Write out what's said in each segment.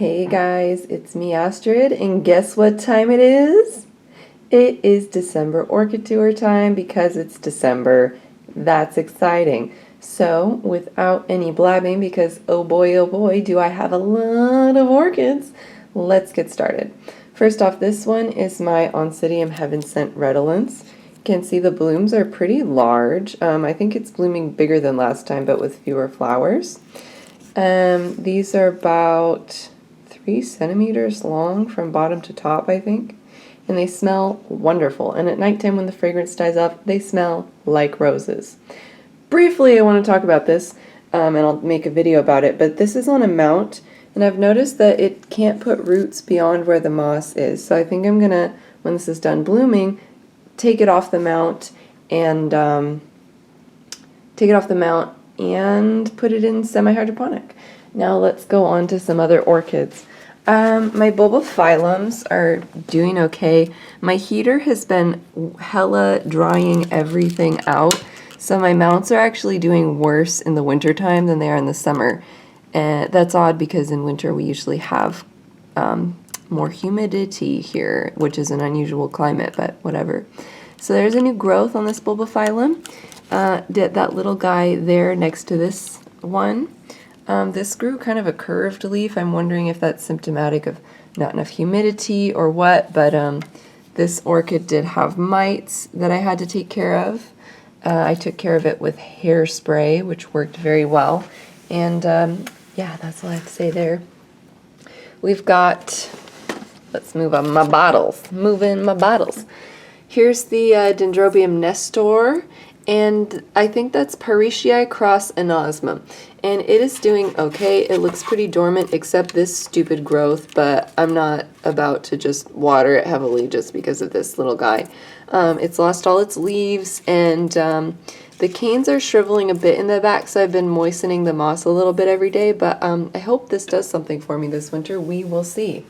Hey guys, it's me Astrid, and guess what time it is? It is December orchid tour time because it's December. That's exciting. So, without any blabbing, because oh boy, do I have a lot of orchids, let's get started. First off, this one is my Oncidium Heaven Sent Redolence. You can see the blooms are pretty large. I think it's blooming bigger than last time, but with fewer flowers. These are about 3 centimeters long from bottom to top, I think. And they smell wonderful. And at nighttime when the fragrance dies off, they smell like roses. Briefly, I want to talk about this, and I'll make a video about it, but this is on a mount, and I've noticed that it can't put roots beyond where the moss is. So I think I'm going to, when this is done blooming, take it off the mount and put it in semi-hydroponic. Now let's go on to some other orchids. My Bulbophyllums are doing okay. My heater has been hella drying everything out, so my mounts are actually doing worse in the wintertime than they are in the summer. And that's odd because in winter we usually have more humidity here, which is an unusual climate, but whatever. So there's a new growth on this Bulbophyllum. That little guy there next to this one. This grew kind of a curved leaf. I'm wondering if that's symptomatic of not enough humidity or what, but this orchid did have mites that I had to take care of. I took care of it with hairspray, which worked very well. And yeah, that's all I have to say there. We've got, let's move on my bottles. Move in my bottles. Here's the Dendrobium nestor. And I think that's Parishii cross anosma. And it is doing okay. It looks pretty dormant except this stupid growth, but I'm not about to just water it heavily just because of this little guy. It's lost all its leaves, and the canes are shriveling a bit in the back, so I've been moistening the moss a little bit every day, but I hope this does something for me this winter. We will see.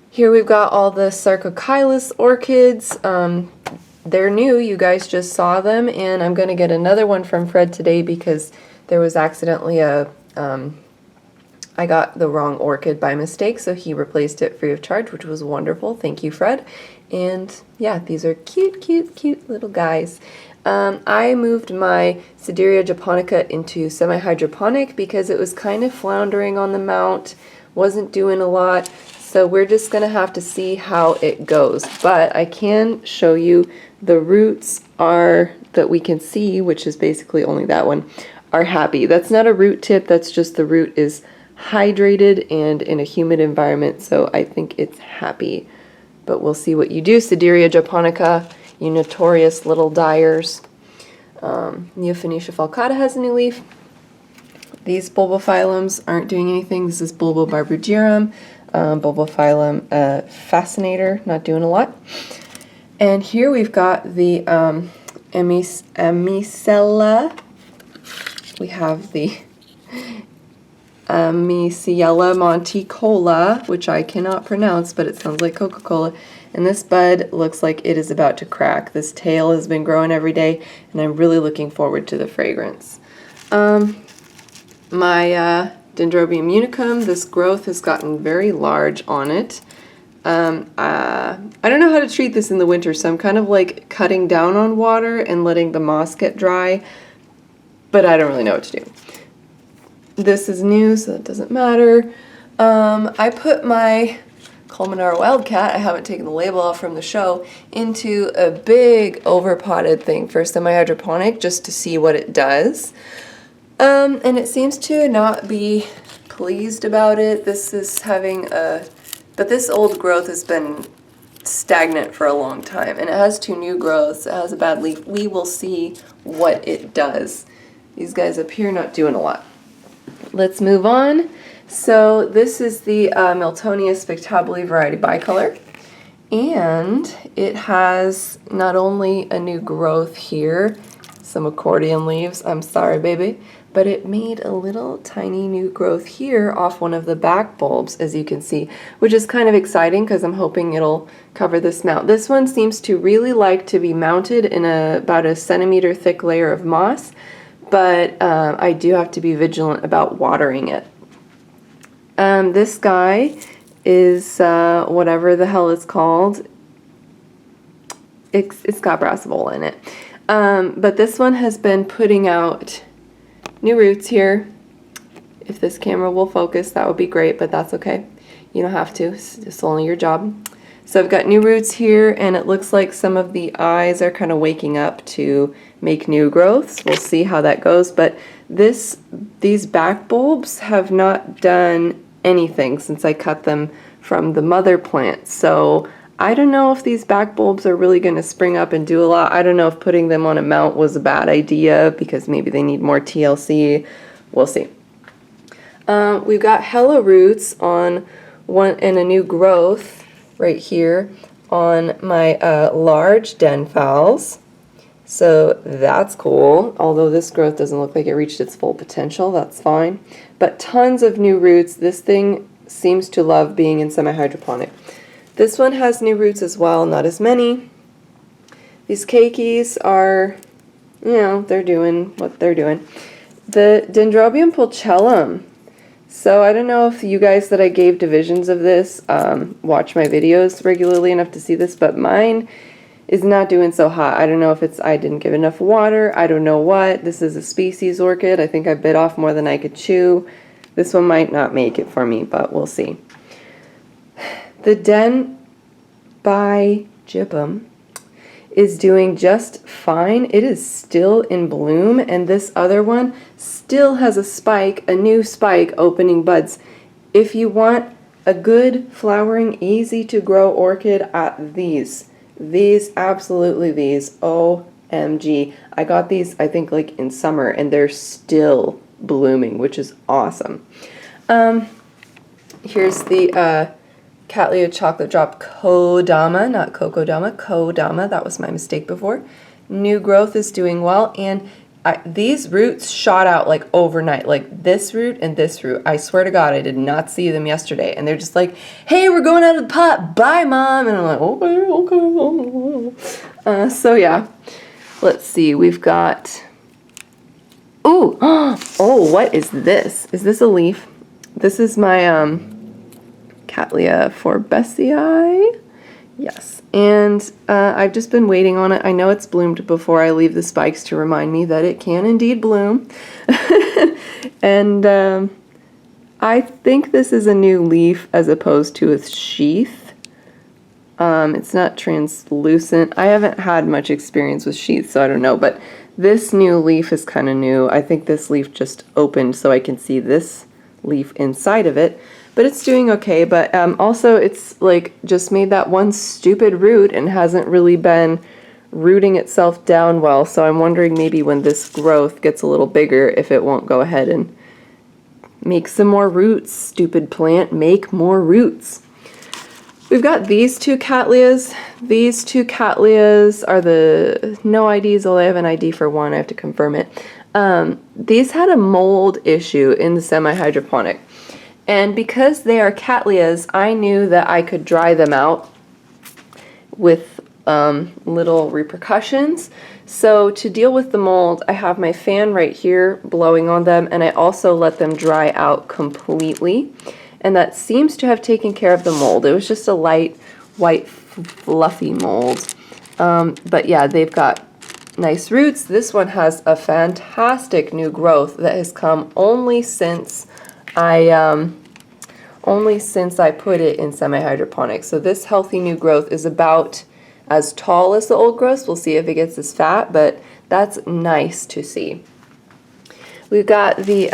Here we've got all the Sarcochilus orchids. They're new, you guys just saw them, and I'm going to get another one from Fred today because there was accidentally I got the wrong orchid by mistake, so he replaced it free of charge, which was wonderful. Thank you, Fred. And yeah, these are cute little guys. I moved my Sederia japonica into semi-hydroponic because it was kind of floundering on the mount, wasn't doing a lot, so we're just going to have to see how it goes. But I can show you the roots are, that we can see, which is basically only that one, are happy. That's not a root tip, that's just the root is hydrated and in a humid environment, so I think it's happy. But we'll see what you do, Sederia japonica, you notorious little dyers. Neophonetia falcata has a new leaf. These Bulbophyllums aren't doing anything. This is Bulbobarbagirum, Bulbophyllum fascinator, not doing a lot. And here we've got the Amicella. We have the Amicella monticola, which I cannot pronounce, but it sounds like Coca-Cola. And this bud looks like it is about to crack. This tail has been growing every day, and I'm really looking forward to the fragrance. My Dendrobium unicum, this growth has gotten very large on it. I don't know how to treat this in the winter, so I'm kind of like cutting down on water and letting the moss get dry, but I don't really know what to do. This is new, so that doesn't matter. I put my Colmenar Wildcat, I haven't taken the label off from the show, into a big overpotted thing for semi-hydroponic just to see what it does. And it seems to not be pleased about it. This is having but this old growth has been stagnant for a long time, and it has 2 new growths. It has a bad leaf. We will see what it does. These guys up here not doing a lot. Let's move on. So this is the Miltonia spectabile variety bicolor, and it has not only a new growth here, some accordion leaves, I'm sorry baby, but it made a little tiny new growth here off one of the back bulbs, as you can see, which is kind of exciting because I'm hoping it'll cover this mount. This one seems to really like to be mounted in about a centimeter thick layer of moss, but I do have to be vigilant about watering it. This guy is whatever the hell it's called. It's got Brassavola in it. But this one has been putting out new roots here. If this camera will focus, that would be great, but that's okay. You don't have to. It's only your job. So I've got new roots here, and it looks like some of the eyes are kind of waking up to make new growths. We'll see how that goes, but these back bulbs have not done anything since I cut them from the mother plant. So I don't know if these back bulbs are really going to spring up and do a lot. I don't know if putting them on a mount was a bad idea because maybe they need more TLC. We'll see. We've got hella roots on one and a new growth right here on my large den phals. So that's cool. Although this growth doesn't look like it reached its full potential, that's fine. But tons of new roots. This thing seems to love being in semi-hydroponic. This one has new roots as well, not as many. These keikis are, you know, they're doing what they're doing. The Dendrobium pulchellum. So I don't know if you guys that I gave divisions of this watch my videos regularly enough to see this, but mine is not doing so hot. I don't know if it's I didn't give enough water. I don't know what. This is a species orchid. I think I bit off more than I could chew. This one might not make it for me, but we'll see. The Dendrobium is doing just fine. It is still in bloom, and this other one still has a spike, a new spike opening buds. If you want a good flowering, easy to grow orchid, these, absolutely these, OMG. I got these, I think, like in summer, and they're still blooming, which is awesome. Here's the Cattleya Chocolate Drop Kodama, not Kokodama, Kodama. That was my mistake before. New growth is doing well, and these roots shot out like overnight, like this root and this root. I swear to God, I did not see them yesterday, and they're just like, hey, we're going out of the pot, bye, Mom. And I'm like, okay. So yeah, let's see, we've got, oh, what is this? Is this a leaf? This is my Cattleya forbesii. Yes, and I've just been waiting on it. I know it's bloomed before I leave the spikes to remind me that it can indeed bloom. And I think this is a new leaf as opposed to a sheath. It's not translucent. I haven't had much experience with sheaths, so I don't know, but this new leaf is kind of new. I think this leaf just opened so I can see this leaf inside of it. But it's doing okay, but also it's like just made that one stupid root and hasn't really been rooting itself down well, so I'm wondering maybe when this growth gets a little bigger if it won't go ahead and make some more roots. Stupid plant, make more roots. We've got these two Cattleyas. These two Cattleyas are the no IDs, although I have an ID for one, I have to confirm it. These had a mold issue in the semi-hydroponic. And because they are Cattleyas, I knew that I could dry them out with little repercussions. So to deal with the mold, I have my fan right here blowing on them, and I also let them dry out completely. And that seems to have taken care of the mold. It was just a light, white, fluffy mold. But yeah, they've got nice roots. This one has a fantastic new growth that has come only since I put it in semi-hydroponic. So this healthy new growth is about as tall as the old growth. We'll see if it gets as fat, but that's nice to see. We've got the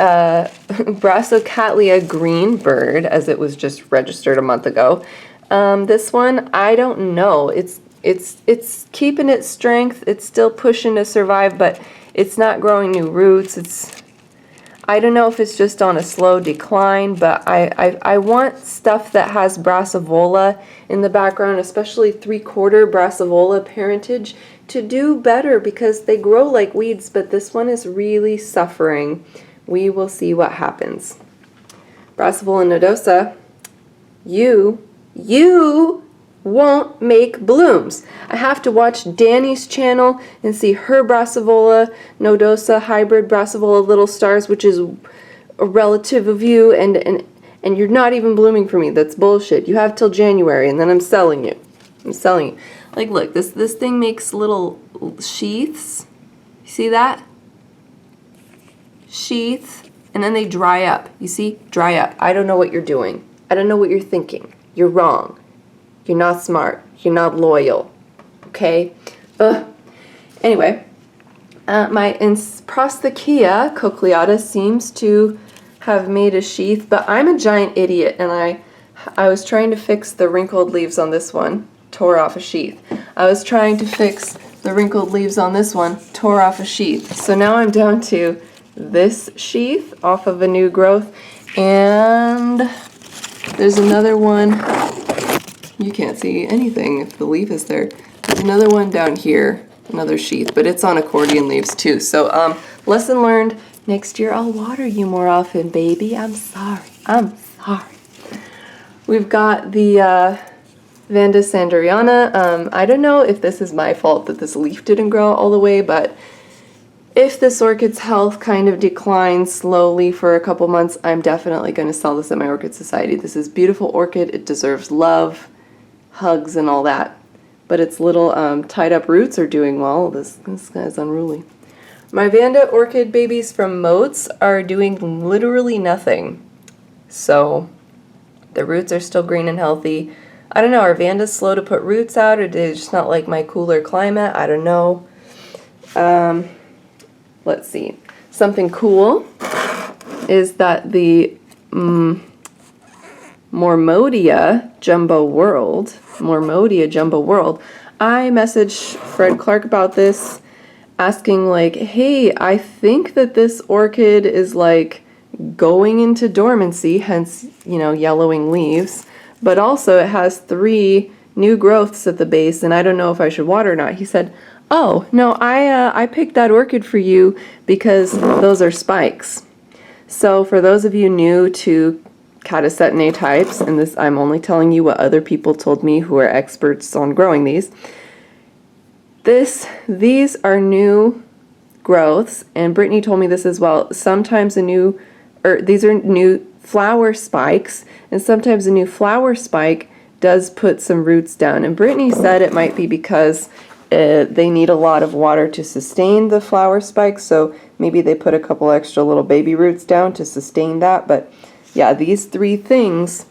Brassavola green bird, as it was just registered a month ago. This one, I don't know. It's keeping its strength. It's still pushing to survive, but it's not growing new roots. I don't know if it's just on a slow decline, but I want stuff that has Brassavola in the background, especially 3/4 Brassavola parentage, to do better because they grow like weeds, but this one is really suffering. We will see what happens. Brassavola nodosa, you won't make blooms. I have to watch Danny's channel and see her Brassavola nodosa hybrid Brassavola little stars, which is a relative of you, and and you're not even blooming for me. That's bullshit. You have till January, and then I'm selling you. I'm selling you. Like, look, this thing makes little sheaths. You see that? Sheaths, and then they dry up. You see? Dry up. I don't know what you're doing. I don't know what you're thinking. You're wrong. You're not smart. You're not loyal. Okay? Anyway, my Prosthecia cochleata seems to have made a sheath, but I'm a giant idiot, and I was trying to fix the wrinkled leaves on this one, tore off a sheath. I was trying to fix the wrinkled leaves on this one, tore off a sheath. So now I'm down to this sheath off of a new growth, and there's another one. You can't see anything if the leaf is there. There's another one down here, another sheath, but it's on accordion leaves too. So lesson learned, next year I'll water you more often, baby. I'm sorry. I'm sorry. We've got the Vanda sanderiana. I don't know if this is my fault that this leaf didn't grow all the way, but if this orchid's health kind of declines slowly for a couple months, I'm definitely going to sell this at my Orchid Society. This is beautiful orchid. It deserves love, hugs, and all that. But its little tied up roots are doing well. This guy's unruly. My Vanda orchid babies from Motes are doing literally nothing. So the roots are still green and healthy. I don't know, are Vandas slow to put roots out, or do they just not like my cooler climate? I don't know. Let's see. Something cool is that the Mormodia Jumbo World, I messaged Fred Clark about this, asking like, hey, I think that this orchid is like going into dormancy, hence, you know, yellowing leaves, but also it has 3 new growths at the base, and I don't know if I should water or not. He said, oh, no, I picked that orchid for you because those are spikes. So for those of you new to Cattleya types, and this I'm only telling you what other people told me who are experts on growing these, these are new growths, and Brittany told me this as well. Sometimes these are new flower spikes, and sometimes a new flower spike does put some roots down. And Brittany said it might be because they need a lot of water to sustain the flower spikes, so maybe they put a couple extra little baby roots down to sustain that. But yeah, these 3 things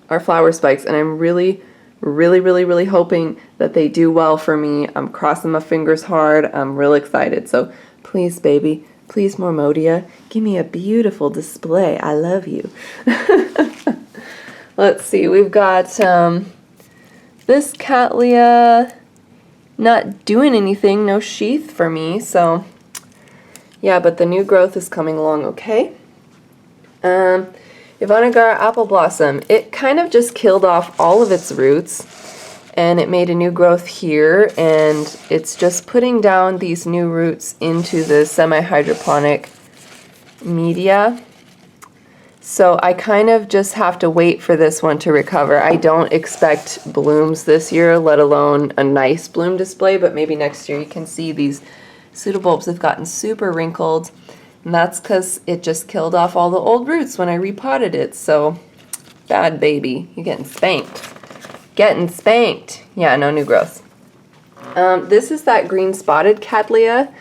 are flower spikes, and I'm really hoping that they do well for me. I'm crossing my fingers hard. I'm real excited. So please, baby, please, Mormodia, give me a beautiful display. I love you. Let's see, we've got this Cattleya not doing anything, no sheath for me, so yeah, but the new growth is coming along okay. Ivanagar apple blossom, it kind of just killed off all of its roots, and it made a new growth here, and it's just putting down these new roots into the semi-hydroponic media. So I kind of just have to wait for this one to recover. I don't expect blooms this year, let alone a nice bloom display, but maybe next year. You can see these pseudobulbs have gotten super wrinkled, and that's because it just killed off all the old roots when I repotted it. So bad baby, you're getting spanked. Getting spanked. Yeah, no new growth. This is that green spotted Cattleya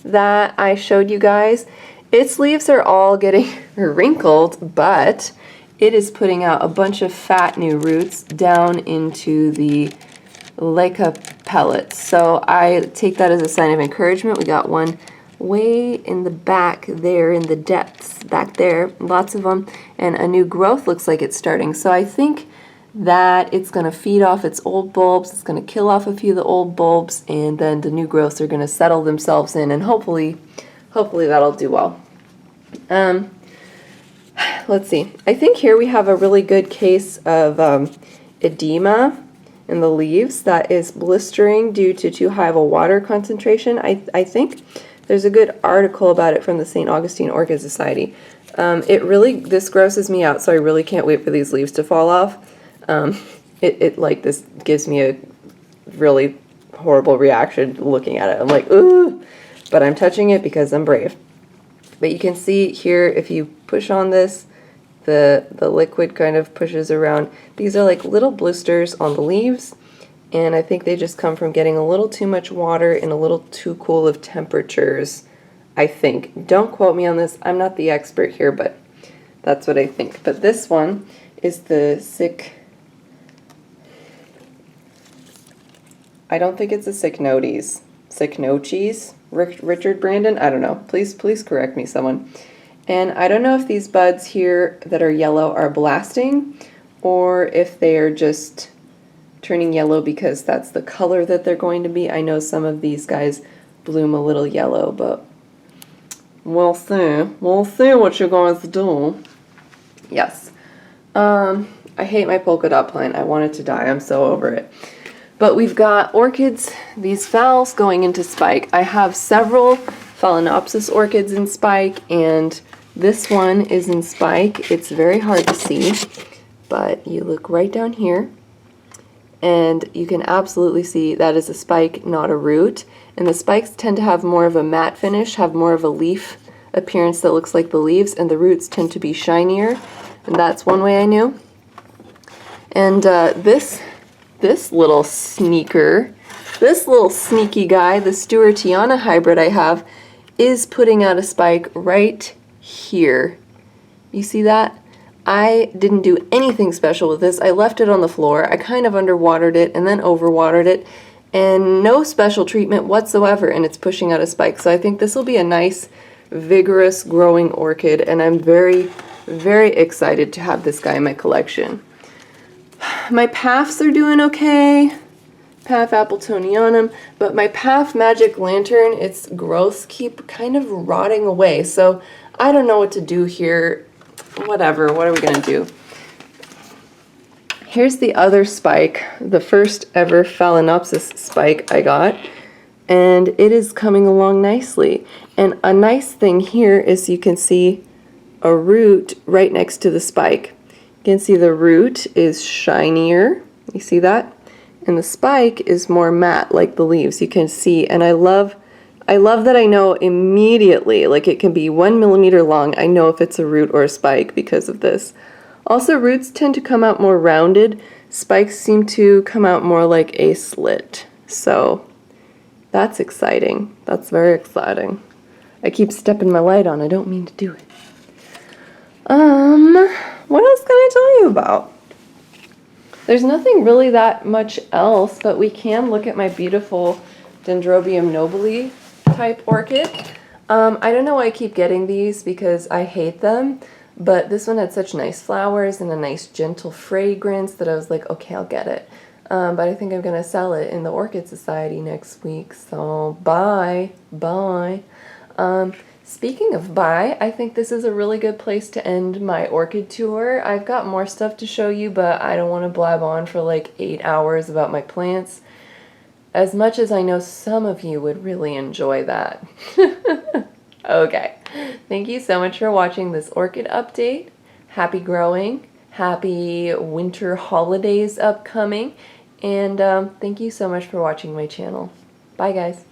that I showed you guys. Its leaves are all getting wrinkled, but it is putting out a bunch of fat new roots down into the leca pellets. So I take that as a sign of encouragement. We got one way in the back there, in the depths back there, lots of them, and a new growth looks like it's starting. So I think that it's going to feed off its old bulbs, it's going to kill off a few of the old bulbs, and then the new growths are going to settle themselves in, and hopefully that'll do well. Let's see. I think here we have a really good case of edema in the leaves that is blistering due to too high of a water concentration. I think there's a good article about it from the St. Augustine Orchid Society. This grosses me out, so I really can't wait for these leaves to fall off. This gives me a really horrible reaction looking at it. I'm like, ooh, but I'm touching it because I'm brave. But you can see here, if you push on this, the liquid kind of pushes around. These are like little blisters on the leaves, and I think they just come from getting a little too much water and a little too cool of temperatures, I think. Don't quote me on this, I'm not the expert here, but that's what I think. But this one is the I don't think it's a Cycnoches. Richard Brandon? I don't know. Please correct me, someone. And I don't know if these buds here that are yellow are blasting or if they are just turning yellow because that's the color that they're going to be. I know some of these guys bloom a little yellow, but we'll see. We'll see what you're going to do. Yes. I hate my polka dot plant. I want it to die. I'm so over it. But we've got orchids, these phals going into spike. I have several Phalaenopsis orchids in spike, and this one is in spike. It's very hard to see, but you look right down here, and you can absolutely see that is a spike, not a root. And the spikes tend to have more of a matte finish, have more of a leaf appearance that looks like the leaves, and the roots tend to be shinier, and that's one way I knew. And this little sneaky guy, the Stewartiana hybrid I have, is putting out a spike right here. You see that? I didn't do anything special with this. I left it on the floor. I kind of underwatered it and then overwatered it, and no special treatment whatsoever, and it's pushing out a spike. So I think this will be a nice, vigorous growing orchid, and I'm very, very excited to have this guy in my collection. My Paphs are doing okay, Paph Appletonianum, but my Paph Magic Lantern, its growths keep kind of rotting away, so I don't know what to do here. Whatever, what are we going to do? Here's the other spike, the first ever Phalaenopsis spike I got, and it is coming along nicely. And a nice thing here is you can see a root right next to the spike. You can see the root is shinier, you see that? And the spike is more matte like the leaves, you can see. And I love that I know immediately, like it can be 1 millimeter long, I know if it's a root or a spike because of this. Also, roots tend to come out more rounded, spikes seem to come out more like a slit. So that's exciting, that's very exciting. I keep stepping my light on, I don't mean to do it. What else can I tell you about? There's nothing really that much else, but we can look at my beautiful Dendrobium nobile type orchid. I don't know why I keep getting these because I hate them, but this one had such nice flowers and a nice gentle fragrance that I was like, okay, I'll get it. But I think I'm going to sell it in the Orchid Society next week, so bye. Speaking of bye, I think this is a really good place to end my orchid tour. I've got more stuff to show you, but I don't want to blab on for like 8 hours about my plants, as much as I know some of you would really enjoy that. Okay, thank you so much for watching this orchid update. Happy growing, happy winter holidays upcoming, and thank you so much for watching my channel. Bye guys.